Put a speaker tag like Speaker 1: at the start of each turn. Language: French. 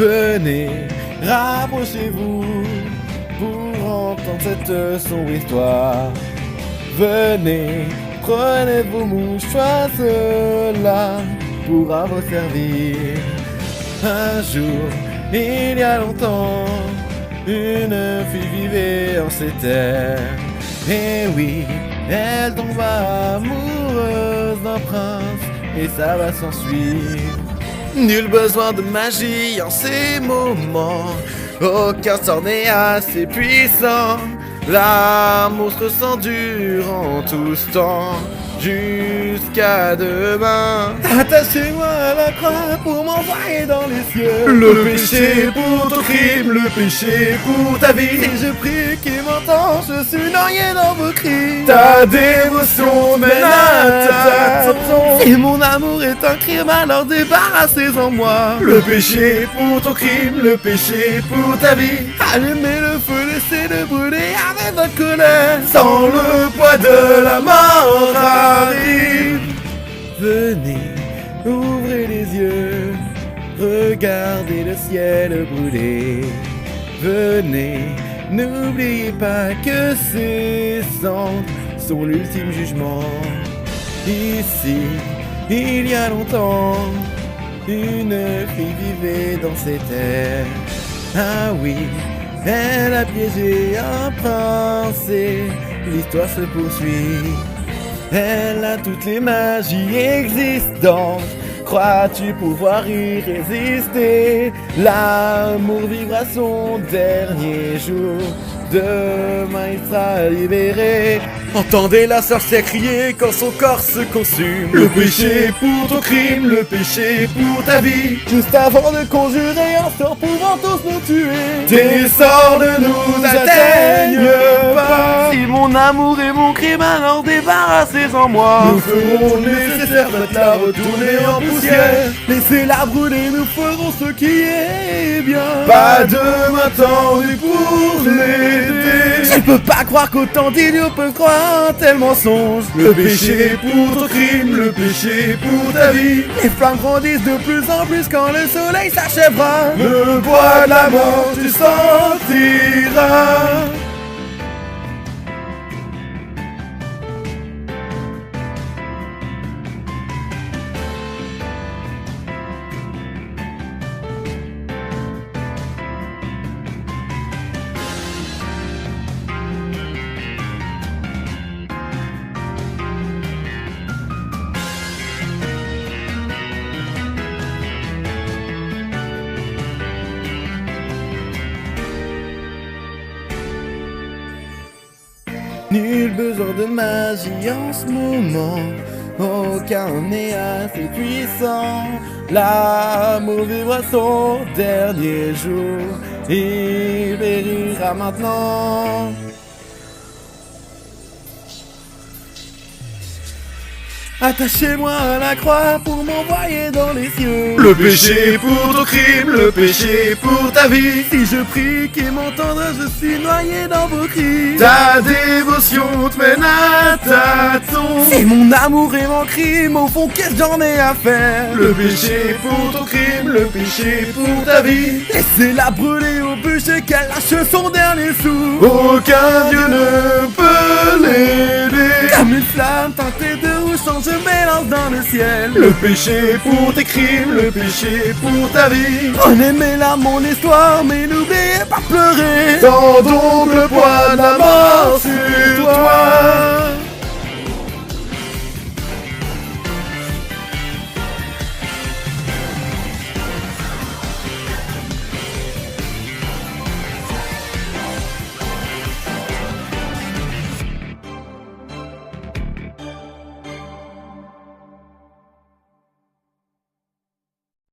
Speaker 1: Venez, rapprochez-vous pour entendre cette sombre histoire. Venez, prenez vos mouchoirs là pourra vous servir. Un jour, il y a longtemps, une fille vivait en ces terres. Et oui, elle tomba amoureuse d'un prince, et ça va s'ensuivre. Nul besoin de magie en ces moments, aucun sort n'est assez puissant. L'amour se ressent durant tout ce temps, jusqu'à demain. Attachez-moi à la croix pour m'envoyer dans les cieux. Le péché pour ton crime, le péché pour ta vie. Et je prie qu'il m'entend, je suis noyé dans vos cris. Ta dévotion mène à ta tombe. Si mon amour est un crime, alors débarrassez-en moi. Le péché pour ton crime, le péché pour ta vie. Allumez le feu, laissez-le brûler avec votre colère. Sans le poids de la mort arrive. Venez, ouvrez les yeux, regardez le ciel brûler. Venez, n'oubliez pas que ces cendres sont l'ultime jugement. Ici, il y a longtemps, une fille vivait dans ces terres. Ah oui, elle a piégé un prince et l'histoire se poursuit. Elle a toutes les magies existantes. Crois-tu pouvoir y résister? L'amour vivra son dernier jour. Demain il sera libéré. Entendez la sorcière crier quand son corps se consume. Le péché pour ton crime, le péché pour ta vie. Juste avant de conjurer un sort pouvant tous nous tuer. Tes sorts ne nous atteignent pas. Si mon amour est mon crime, alors débarrassez-en moi. Nous ferons le nécessaire de la retourner en poussière. Laissez-la brûler, nous ferons ce qui est bien. Pas de main tendue pour l'aider. Je ne peux pas croire qu'autant d'idiots peuvent croire un tel mensonge. Le péché pour ton crime, le péché pour ta vie. Les flammes grandissent de plus en plus quand le soleil s'achèvera. Le poids de la mort tu sentiras. Nul besoin de magie en ce moment, aucun n'est assez puissant. L'amour vivra son dernier jour, il périra maintenant. Attachez-moi à la croix pour m'envoyer dans les cieux. Le péché pour ton crime, le péché pour ta vie. Si je prie qu'il m'entende, je suis noyé dans vos cris. Ta dévotion te mène à ta tombe. Si mon amour est mon crime, au fond qu'est-ce que j'en ai à faire? Le péché pour ton crime, le péché pour ta vie. Laissez-la brûler au bûcher qu'elle lâche son dernier sou. Aucun dieu ne peut l'aider. Comme une flamme teintée de rouge change se mélange dans le ciel. Le péché pour tes crimes, le péché pour ta vie. Prenez mes larmes, mon histoire, mais n'oubliez pas pleurer. Sens donc le poids de la mort sur toi.